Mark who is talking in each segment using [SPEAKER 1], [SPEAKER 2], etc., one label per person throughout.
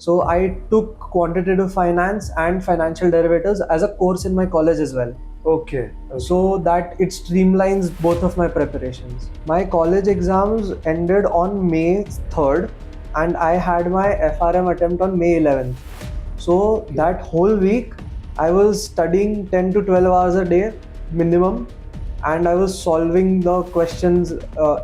[SPEAKER 1] So I took quantitative finance and financial derivatives as a course in my college as well.
[SPEAKER 2] Okay.
[SPEAKER 1] So that it streamlines both of my preparations. My college exams ended on May 3rd and I had my FRM attempt on May 11th. So that whole week I was studying 10 to 12 hours a day minimum, and I was solving the questions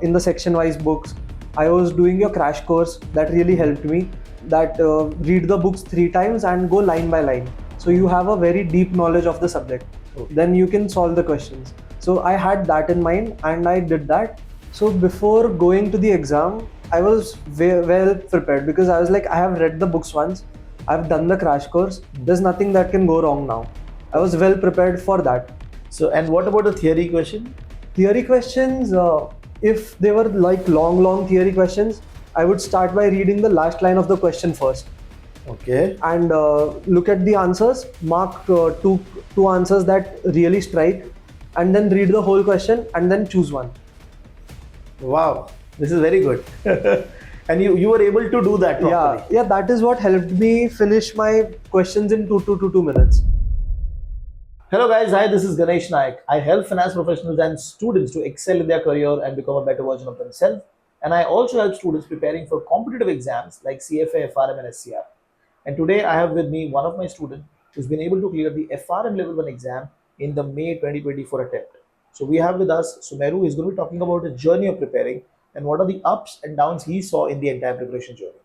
[SPEAKER 1] in the section wise books. I was doing your crash course that really helped me. That read the books 3 times and go line by line. So you have a very deep knowledge of the subject. Then you can solve the questions. So I had that in mind and I did that. So before going to the exam, I was well prepared because I was like, I have read the books once, I've done the crash course, there's nothing that can go wrong now. I was well prepared for that.
[SPEAKER 2] So, and what about the theory question?
[SPEAKER 1] Theory questions, if they were like long theory questions, I would start by reading the last line of the question first.
[SPEAKER 2] Okay.
[SPEAKER 1] And look at the answers, mark two answers that really strike, and then read the whole question and then choose one.
[SPEAKER 2] Wow, this is very good. And you were able to do that properly.
[SPEAKER 1] Yeah, that is what helped me finish my questions in 2 minutes.
[SPEAKER 2] Hello guys, hi, this is Ganesh Naik. I help finance professionals and students to excel in their career and become a better version of themselves. And I also help students preparing for competitive exams like CFA, FRM and SCR. And today I have with me one of my students who's been able to clear the FRM Level 1 exam in the May 2024 attempt. So we have with us Sumeru, who is going to be talking about his journey of preparing and what are the ups and downs he saw in the entire preparation journey.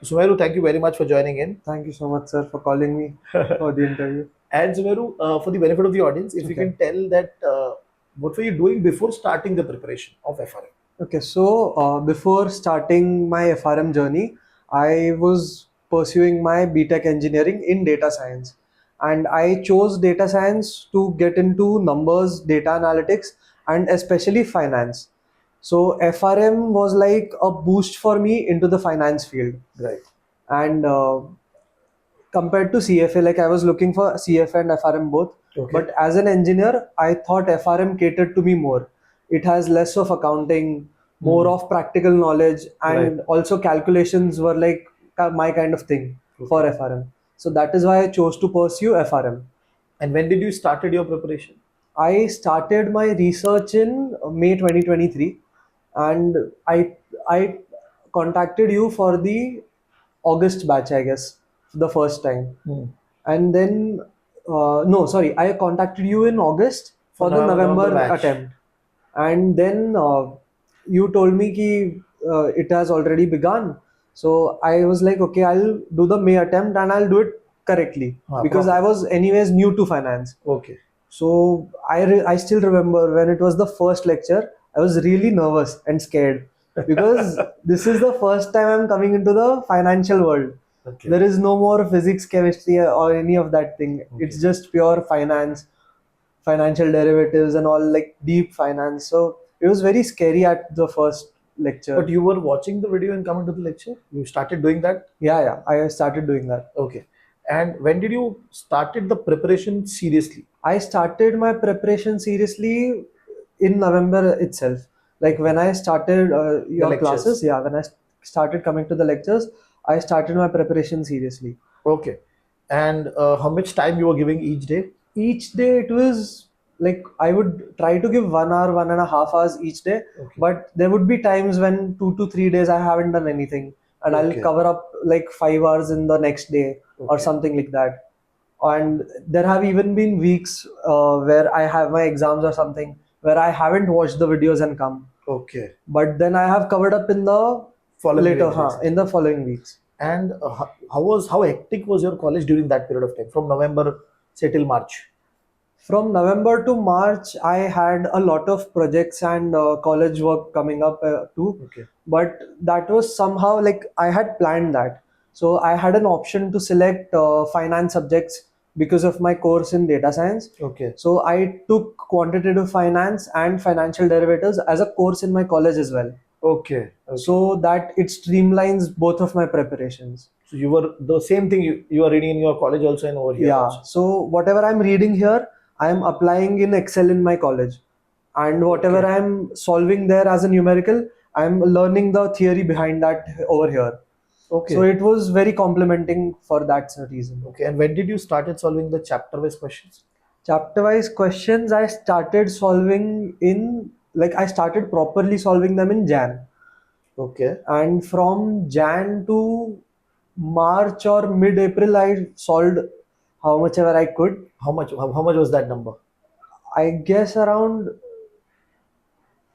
[SPEAKER 2] So Sumeru, thank you very much for joining in.
[SPEAKER 1] Thank you so much, sir, for calling me for the interview.
[SPEAKER 2] And Sumeru, for the benefit of the audience, if you can tell that what were you doing before starting the preparation of FRM?
[SPEAKER 1] Okay, so before starting my FRM journey, I was pursuing my BTech engineering in data science. And I chose data science to get into numbers, data analytics, and especially finance. So FRM was like a boost for me into the finance field.
[SPEAKER 2] Right.
[SPEAKER 1] And compared to CFA, like I was looking for CFA and FRM both.
[SPEAKER 2] Okay.
[SPEAKER 1] But as an engineer, I thought FRM catered to me more. It has less of accounting, more of practical knowledge, and also calculations were like my kind of thing for FRM. So that is why I chose to pursue FRM.
[SPEAKER 2] And when did you started your preparation?
[SPEAKER 1] I started my research in May 2023, and I contacted you for the August batch, I guess, the first time. And then no, sorry, I contacted you in August for the November attempt, and then you told me ki it has already begun. So I was like, okay, I'll do the May attempt and I'll do it correctly because I was anyways new to finance.
[SPEAKER 2] Okay.
[SPEAKER 1] So I still remember when it was the first lecture, I was really nervous and scared because this is the first time I'm coming into the financial world.
[SPEAKER 2] Okay.
[SPEAKER 1] There is no more physics, chemistry, or any of that thing. It's just pure finance, financial derivatives, and all like deep finance. So it was very scary at the first lecture.
[SPEAKER 2] But you were watching the video and coming to the lecture? You started doing that?
[SPEAKER 1] Yeah, I started doing that.
[SPEAKER 2] Okay. And when did you started the preparation seriously?
[SPEAKER 1] I started my preparation seriously in November itself. Like when I started your classes, when I started coming to the lectures, I started my preparation seriously.
[SPEAKER 2] Okay. And how much time you were giving each day?
[SPEAKER 1] Each day it was like I would try to give 1 hour, 1.5 hours each day. But there would be times when 2 to 3 days I haven't done anything, and I'll cover up like 5 hours in the next day or something like that. And there have even been weeks where I have my exams or something where I haven't watched the videos and come.
[SPEAKER 2] Okay.
[SPEAKER 1] But then I have covered up in the in the following weeks.
[SPEAKER 2] And how hectic was your college during that period of time, from November say till March?
[SPEAKER 1] From November to March, I had a lot of projects and college work coming up too.
[SPEAKER 2] Okay.
[SPEAKER 1] But that was somehow like I had planned that. So I had an option to select finance subjects because of my course in data science.
[SPEAKER 2] Okay.
[SPEAKER 1] So I took quantitative finance and financial derivatives as a course in my college as well.
[SPEAKER 2] Okay.
[SPEAKER 1] So that it streamlines both of my preparations.
[SPEAKER 2] So you were the same thing you are reading in your college also and over here.
[SPEAKER 1] Yeah.
[SPEAKER 2] Also.
[SPEAKER 1] So whatever I'm reading here, I am applying in Excel in my college, and whatever I'm solving there as a numerical, I'm learning the theory behind that over here.
[SPEAKER 2] Okay.
[SPEAKER 1] So it was very complimenting for that reason.
[SPEAKER 2] Okay. And when did you started solving the chapter-wise questions?
[SPEAKER 1] Chapter wise questions I started solving in, like, I started properly solving them in Jan.
[SPEAKER 2] Okay.
[SPEAKER 1] And from Jan to March or mid April, I solved how much ever I could.
[SPEAKER 2] How much was that number?
[SPEAKER 1] I guess around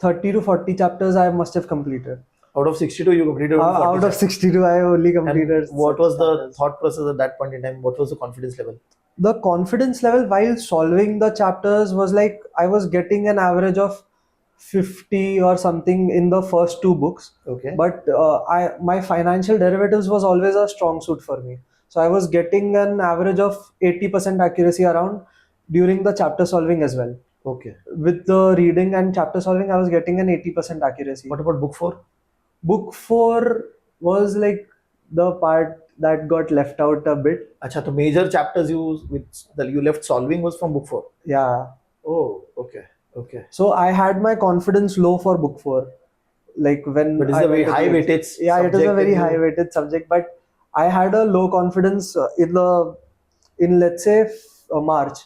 [SPEAKER 1] 30 to 40 chapters I must have completed.
[SPEAKER 2] Out of 62, you completed only 40
[SPEAKER 1] Out of
[SPEAKER 2] chapters.
[SPEAKER 1] 62, I only
[SPEAKER 2] And
[SPEAKER 1] completed.
[SPEAKER 2] what
[SPEAKER 1] such
[SPEAKER 2] was the
[SPEAKER 1] chapters.
[SPEAKER 2] thought process at that point in time? What was the confidence level?
[SPEAKER 1] The confidence level while solving the chapters was like I was getting an average of 50 or something in the first two books.
[SPEAKER 2] Okay.
[SPEAKER 1] But I my financial derivatives was always a strong suit for me. So I was getting an average of 80% accuracy around during the chapter solving as well.
[SPEAKER 2] Okay.
[SPEAKER 1] With the reading and chapter solving, I was getting an 80% accuracy.
[SPEAKER 2] What about book 4?
[SPEAKER 1] Book 4 was like the part that got left out a bit.
[SPEAKER 2] Acha, the major chapters you left solving was from book 4.
[SPEAKER 1] Yeah.
[SPEAKER 2] Oh, okay. Okay.
[SPEAKER 1] So I had my confidence low for book 4. Like when
[SPEAKER 2] But it's
[SPEAKER 1] I
[SPEAKER 2] a very
[SPEAKER 1] went to
[SPEAKER 2] high
[SPEAKER 1] the-
[SPEAKER 2] weightage
[SPEAKER 1] Yeah, it is a
[SPEAKER 2] subject
[SPEAKER 1] very
[SPEAKER 2] and you-
[SPEAKER 1] high weighted subject, but I had a low confidence in let's say March,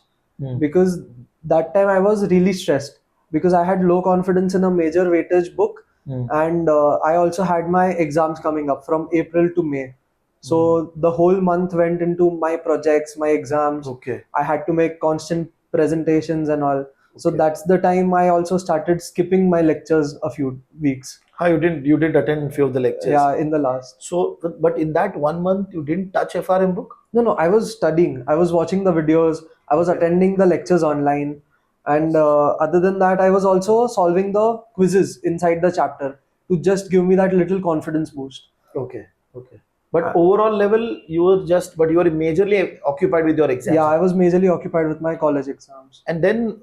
[SPEAKER 1] because that time I was really stressed because I had low confidence in a major weightage book, and I also had my exams coming up from April to May. So the whole month went into my projects, my exams.
[SPEAKER 2] Okay.
[SPEAKER 1] I had to make constant presentations and all. So
[SPEAKER 2] Okay.
[SPEAKER 1] that's the time I also started skipping my lectures a few weeks.
[SPEAKER 2] You didn't attend few of the lectures.
[SPEAKER 1] Yeah, in the last.
[SPEAKER 2] So, but in that 1 month, you didn't touch FRM book?
[SPEAKER 1] No, I was studying. I was watching the videos. I was
[SPEAKER 2] Okay.
[SPEAKER 1] attending the lectures online. And other than that, I was also solving the quizzes inside the chapter to just give me that little confidence boost.
[SPEAKER 2] Okay. Okay. But overall level, you were majorly occupied with your exams.
[SPEAKER 1] Yeah, I was majorly occupied with my college exams.
[SPEAKER 2] And then,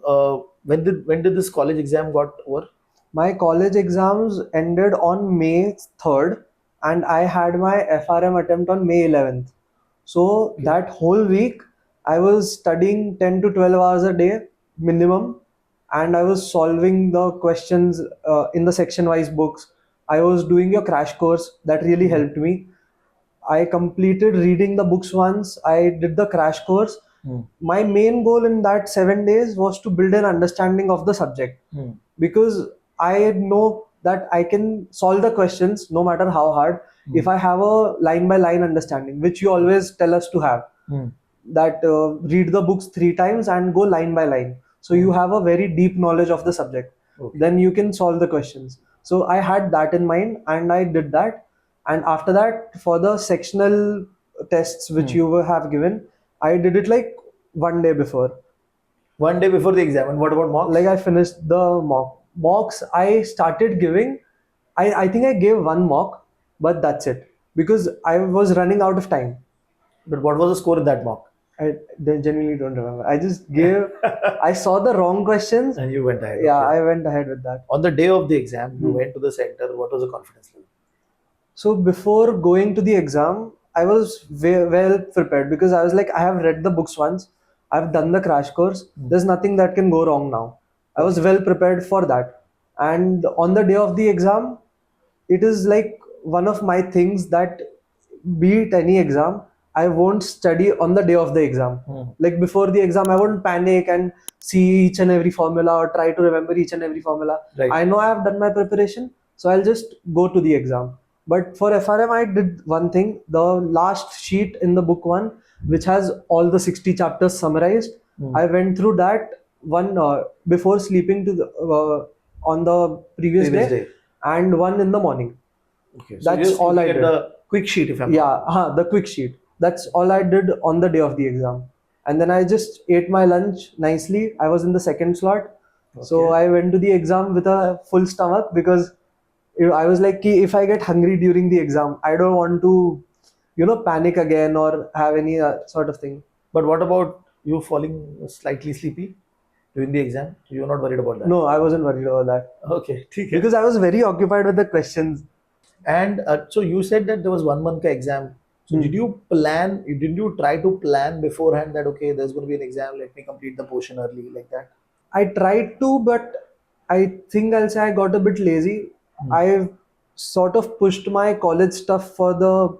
[SPEAKER 2] when did this college exam got over?
[SPEAKER 1] My college exams ended on May 3rd, and I had my FRM attempt on May 11th. So that whole week, I was studying 10 to 12 hours a day minimum, and I was solving the questions in the section wise books. I was doing a crash course that really helped me. I completed reading the books once. I did the crash course. My main goal in that 7 days was to build an understanding of the subject, because I know that I can solve the questions no matter how hard if I have a line by line understanding, which you always tell us to have. That read the books 3 times and go line by line. So you have a very deep knowledge of the subject.
[SPEAKER 2] Okay.
[SPEAKER 1] Then you can solve the questions. So I had that in mind and I did that. And after that, for the sectional tests which you have given, I did it like 1 day before.
[SPEAKER 2] 1 day before the exam. And what about mocks?
[SPEAKER 1] Like I finished the mocks. I started giving. I think I gave one mock, but that's it because I was running out of time.
[SPEAKER 2] But what was the score in that mock?
[SPEAKER 1] I genuinely don't remember. I just gave. I saw the wrong questions.
[SPEAKER 2] And you went ahead.
[SPEAKER 1] Yeah,
[SPEAKER 2] okay.
[SPEAKER 1] I went ahead with that.
[SPEAKER 2] On the day of the exam, you went to the center. What was the confidence level?
[SPEAKER 1] So before going to the exam, I was well prepared because I was like, I have read the books once. I've done the crash course. There's nothing that can go wrong now. I was well prepared for that. And on the day of the exam, it is like one of my things that, be it any exam, I won't study on the day of the exam. Like before the exam, I won't panic and see each and every formula or try to remember each and every formula.
[SPEAKER 2] Right.
[SPEAKER 1] I know I have done my preparation, so I'll just go to the exam. But for FRM, I did one thing. The last sheet in the book 1, which has all the 60 chapters summarized, I went through that one before sleeping on the previous day, and one in the morning.
[SPEAKER 2] Okay. So
[SPEAKER 1] That's all I did.
[SPEAKER 2] The quick sheet, if I'm not.
[SPEAKER 1] The quick sheet. That's all I did on the day of the exam. And then I just ate my lunch nicely. I was in the second slot. So I went to the exam with a full stomach because I was like, "Ki, if I get hungry during the exam, I don't want to, panic again or have any sort of thing."
[SPEAKER 2] But what about you falling slightly sleepy during the exam? You're not worried about that?
[SPEAKER 1] No, I wasn't worried about that.
[SPEAKER 2] Okay.
[SPEAKER 1] Because I was very occupied with the questions.
[SPEAKER 2] And so you said that there was 1 month exam. So did you plan? Did you try to plan beforehand that okay, there's going to be an exam? Let me complete the portion early, like that.
[SPEAKER 1] I tried to, but I think I'll say I got a bit lazy. I sort of pushed my college stuff for the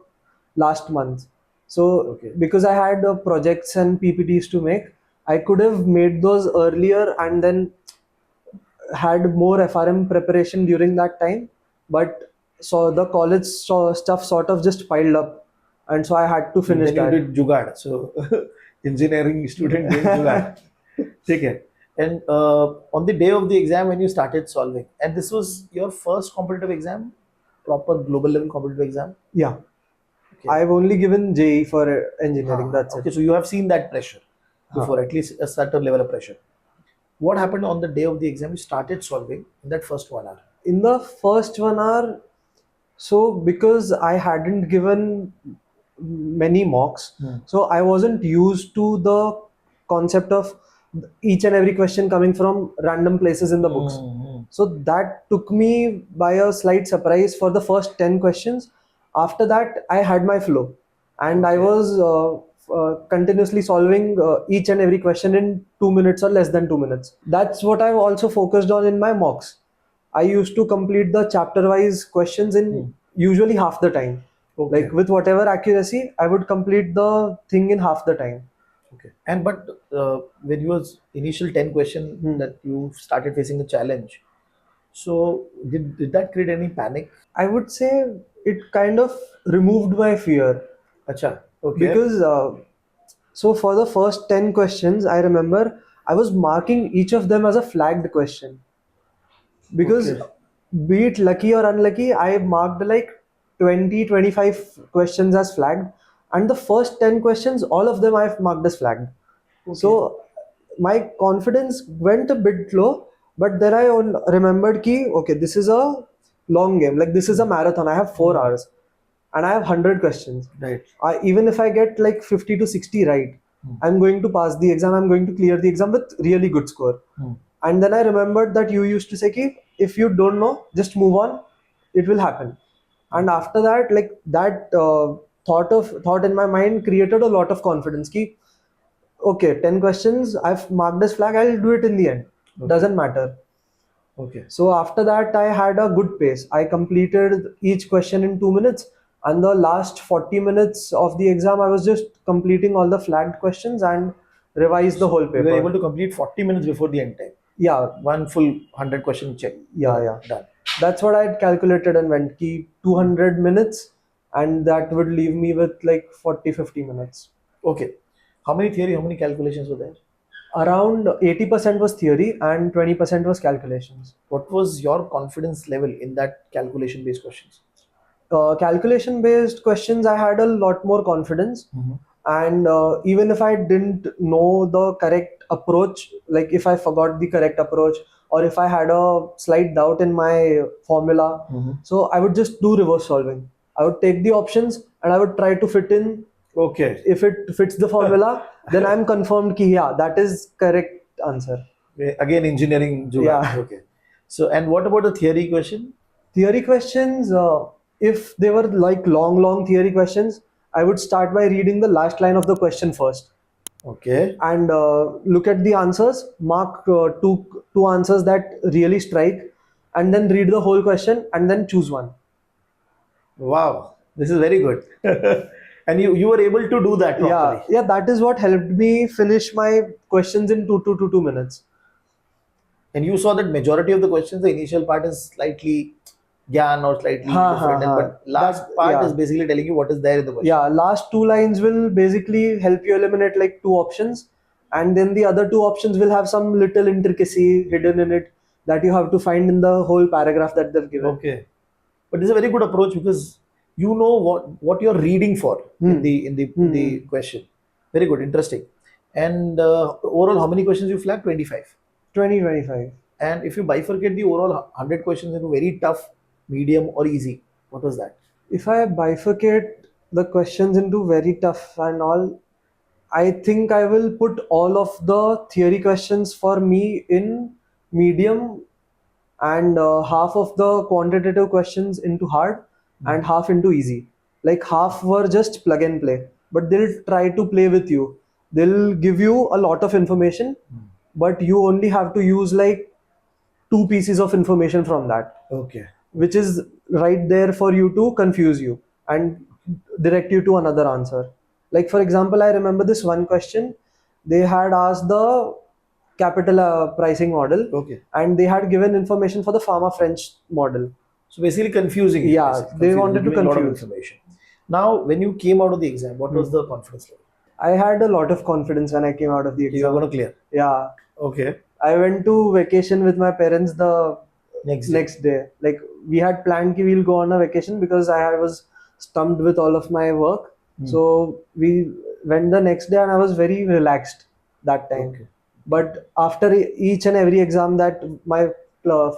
[SPEAKER 1] last month. So
[SPEAKER 2] Okay.
[SPEAKER 1] because I had projects and PPTs to make, I could have made those earlier and then had more FRM preparation during that time. But so the college stuff sort of just piled up, and so I had to finish
[SPEAKER 2] Then you
[SPEAKER 1] that.
[SPEAKER 2] did jugaad. So engineering student doing jugaad. Take it. And on the day of the exam, when you started solving, and this was your first competitive exam, proper global level competitive exam.
[SPEAKER 1] Yeah,
[SPEAKER 2] Okay.
[SPEAKER 1] I've only given JE for engineering. That's
[SPEAKER 2] Okay,
[SPEAKER 1] it.
[SPEAKER 2] so you have seen that pressure
[SPEAKER 1] Huh.
[SPEAKER 2] before, at least a certain level of pressure. What happened on the day of the exam? You started solving in that first 1 hour.
[SPEAKER 1] In the first 1 hour, so because I hadn't given many mocks,
[SPEAKER 2] Hmm.
[SPEAKER 1] so I wasn't used to the concept of each and every question coming from random places in the books.
[SPEAKER 2] Hmm.
[SPEAKER 1] So that took me by a slight surprise for the first 10 questions. After that, I had my flow, and I
[SPEAKER 2] Okay.
[SPEAKER 1] was continuously solving each and every question in 2 minutes or less than 2 minutes. That's what I've also focused on in my mocks. I used to complete the chapter wise questions in usually half the time.
[SPEAKER 2] Okay.
[SPEAKER 1] Like with whatever accuracy, I would complete the thing in half the time.
[SPEAKER 2] Okay. And but when you was initial 10 question
[SPEAKER 1] Hmm.
[SPEAKER 2] that you started facing a challenge, so did that create any panic?
[SPEAKER 1] I would say it kind of removed my fear
[SPEAKER 2] Acha. Okay.
[SPEAKER 1] because so for the first 10 questions, I remember I was marking each of them as a flagged question because
[SPEAKER 2] Okay.
[SPEAKER 1] be it lucky or unlucky, I marked like 20-25 questions as flagged, and the first 10 questions, all of them I've marked as flagged.
[SPEAKER 2] Okay.
[SPEAKER 1] So my confidence went a bit low, but then I remembered ki okay, this is a long game, like this is a marathon. I have 4 hours and I have 100 questions.
[SPEAKER 2] Right.
[SPEAKER 1] Even if I get like 50 to 60 right, I'm going to pass the exam. I'm going to clear the exam with really good score. And then I remembered that you used to say ki if you don't know, just move on, it will happen. And after that, like that thought in my mind created a lot of confidence ki okay, 10 questions I've marked this flag, I'll do it in the end.
[SPEAKER 2] Okay.
[SPEAKER 1] Doesn't matter.
[SPEAKER 2] Okay.
[SPEAKER 1] So after that, I had a good pace. I completed each question in 2 minutes, and the last 40 minutes of the exam, I was just completing all the flagged questions and revised the whole
[SPEAKER 2] You were able
[SPEAKER 1] paper.
[SPEAKER 2] to complete 40 minutes before the end time.
[SPEAKER 1] Yeah,
[SPEAKER 2] One full 100 question check.
[SPEAKER 1] yeah.
[SPEAKER 2] Done.
[SPEAKER 1] That's what I had calculated and went ki 200 minutes, and that would leave me with like 40-50 minutes.
[SPEAKER 2] Okay. How many theory, how many calculations were there?
[SPEAKER 1] Around 80% was theory and 20% was calculations.
[SPEAKER 2] What was your confidence level in that calculation based questions?
[SPEAKER 1] Calculation based questions, I had a lot more confidence. And even if I didn't know the correct approach, like if I forgot the correct approach or if I had a slight doubt in my formula, so I would just do reverse solving. I would take the options and I would try to fit in.
[SPEAKER 2] Okay.
[SPEAKER 1] If it fits the formula, then I'm confirmed ki yeah, that is correct answer.
[SPEAKER 2] Again, engineering jugaad.
[SPEAKER 1] Yeah.
[SPEAKER 2] Okay. So, and what about the theory question?
[SPEAKER 1] Theory questions, if they were like long theory questions, I would start by reading the last line of the question first
[SPEAKER 2] Okay.
[SPEAKER 1] and look at the answers, mark two answers that really strike, and then read the whole question and then choose one.
[SPEAKER 2] Wow. This is very good. And you were able to do that properly.
[SPEAKER 1] Yeah, that is what helped me finish my questions in 2 minutes.
[SPEAKER 2] And you saw that majority of the questions, the initial part is slightly gyan or slightly
[SPEAKER 1] Ha, ha,
[SPEAKER 2] different,
[SPEAKER 1] ha.
[SPEAKER 2] but last part
[SPEAKER 1] yeah.
[SPEAKER 2] is basically telling you what is there in the question.
[SPEAKER 1] Yeah, last two lines will basically help you eliminate like two options, and then the other two options will have some little intricacy hidden in it that you have to find in the whole paragraph that they've given.
[SPEAKER 2] Okay. But this is a very good approach because you know what you're reading for in the question. Very good, interesting. And overall, how many questions you flagged? 25.
[SPEAKER 1] 2025.
[SPEAKER 2] And if you bifurcate the overall 100 questions into very tough, medium, or easy, what was that?
[SPEAKER 1] If I bifurcate the questions into very tough and all, I think I will put all of the theory questions for me in medium and half of the quantitative questions into hard and half into easy. Like half were just plug and play, but they'll try to play with you. They'll give you a lot of information, but you only have to use like two pieces of information from that,
[SPEAKER 2] Okay.
[SPEAKER 1] which is right there for you to confuse you. And direct you to another answer. Like for example, I remember this one question. They had asked the capital pricing model,
[SPEAKER 2] Okay.
[SPEAKER 1] and they had given information for the pharma French model.
[SPEAKER 2] So basically confusing. you,
[SPEAKER 1] Yeah,
[SPEAKER 2] basically.
[SPEAKER 1] they
[SPEAKER 2] Confusing,
[SPEAKER 1] wanted to
[SPEAKER 2] giving a lot of
[SPEAKER 1] confuse.
[SPEAKER 2] information. Now, when you came out of the exam, what was the confidence level?
[SPEAKER 1] I had a lot of confidence when I came out of the
[SPEAKER 2] You were
[SPEAKER 1] exam.
[SPEAKER 2] going to clear.
[SPEAKER 1] Yeah,
[SPEAKER 2] Okay.
[SPEAKER 1] I went to vacation with my parents the
[SPEAKER 2] Next day.
[SPEAKER 1] day. Like we had planned that we'll go on a vacation because I was stumped with all of my work. So we went the next day, and I was very relaxed that time.
[SPEAKER 2] Okay.
[SPEAKER 1] But after each and every exam that my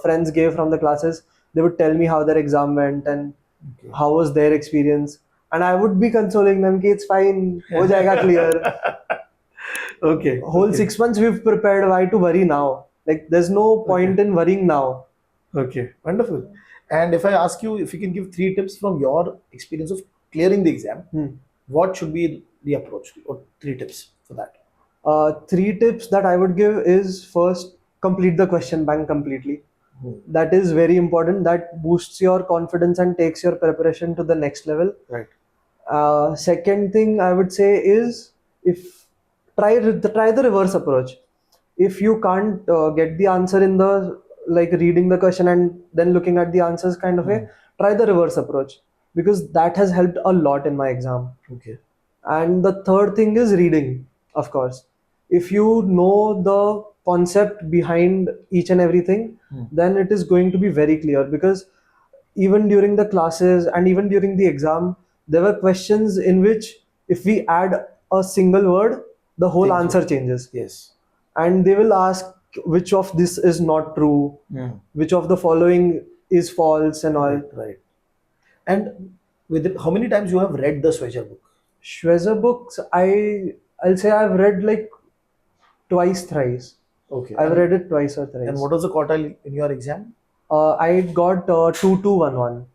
[SPEAKER 1] friends gave from the classes, they would tell me how their exam went and
[SPEAKER 2] Okay.
[SPEAKER 1] how was their experience, and I would be consoling them कि it's fine, हो जाएगा clear.
[SPEAKER 2] Okay.
[SPEAKER 1] Whole
[SPEAKER 2] okay.
[SPEAKER 1] 6 months we've prepared. Why to worry now? Like there's no point in worrying now.
[SPEAKER 2] Okay. Wonderful. And if I ask you if you can give 3 tips from your experience of clearing the exam, what should be the approach or 3 tips for that?
[SPEAKER 1] 3 tips that I would give is first, complete the question bank completely. That is very important. That boosts your confidence and takes your preparation to the next level.
[SPEAKER 2] Right.
[SPEAKER 1] Second thing I would say is, if try the reverse approach. If you can't get the answer in the like reading the question and then looking at the answers kind of way, try the reverse approach, because that has helped a lot in my exam.
[SPEAKER 2] Okay.
[SPEAKER 1] And the third thing is reading, of course. If you know the concept behind each and everything, then it is going to be very clear, because even during the classes and even during the exam, there were questions in which if we add a single word, the whole answer changes.
[SPEAKER 2] Yes.
[SPEAKER 1] And they will ask which of this is not true, which of the following is false, and all.
[SPEAKER 2] Right. And with it, how many times you have read the Schweser book?
[SPEAKER 1] Schweser books, I'll say I've read like twice, thrice.
[SPEAKER 2] Okay.
[SPEAKER 1] I've read it twice or thrice.
[SPEAKER 2] And what was the quartile in your exam?
[SPEAKER 1] I got 2211.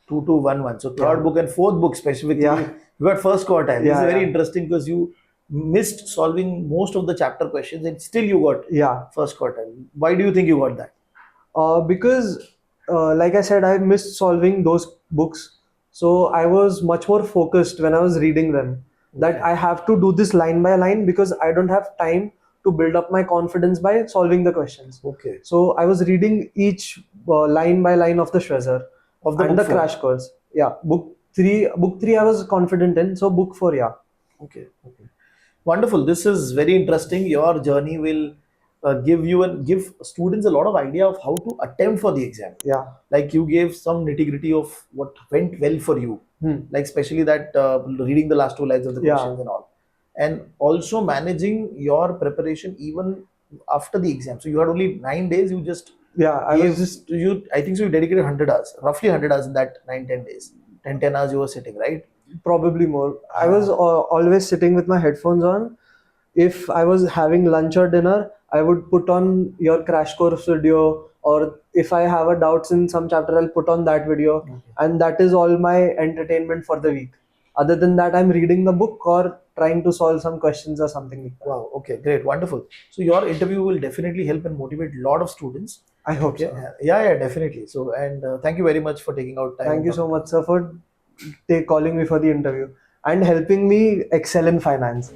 [SPEAKER 2] 2211. So third book and fourth book specifically, you got first quartile. This is very interesting because you missed solving most of the chapter questions and still you got first quartile. Why do you think you got that?
[SPEAKER 1] Because like I said, I missed solving those books. So I was much more focused when I was reading them, that I have to do this line by line, because I don't have time to build up my confidence by solving the questions.
[SPEAKER 2] Okay.
[SPEAKER 1] So I was reading each line by line of the Schweser
[SPEAKER 2] Of the
[SPEAKER 1] and
[SPEAKER 2] book
[SPEAKER 1] the
[SPEAKER 2] four.
[SPEAKER 1] crash course. Yeah, book three I was confident in. So book 4, yeah.
[SPEAKER 2] Okay. Okay. Wonderful. This is very interesting. Your journey will give students a lot of idea of how to attempt for the exam.
[SPEAKER 1] Yeah.
[SPEAKER 2] Like you gave some nitty gritty of what went well for you. Like especially that reading the last 2 lines of the questions and all, and also managing your preparation even after the exam. So you had only 9 days. You just I think so. You dedicated 100 hours, roughly 100 hours in that 9-10 days. 10 hours you were sitting, right?
[SPEAKER 1] Probably more. I was always sitting with my headphones on. If I was having lunch or dinner, I would put on your crash course video, or if I have a doubts in some chapter, I'll put on that video, and that is all my entertainment for the week. Other than that, I'm reading the book or trying to solve some questions or something like that.
[SPEAKER 2] Wow. Okay. Great. Wonderful. So your interview will definitely help and motivate a lot of students.
[SPEAKER 1] I hope so.
[SPEAKER 2] Yeah, definitely. So, and thank you very much for taking out time.
[SPEAKER 1] Thank you so much, sir, for calling me for the interview and helping me excel in finance.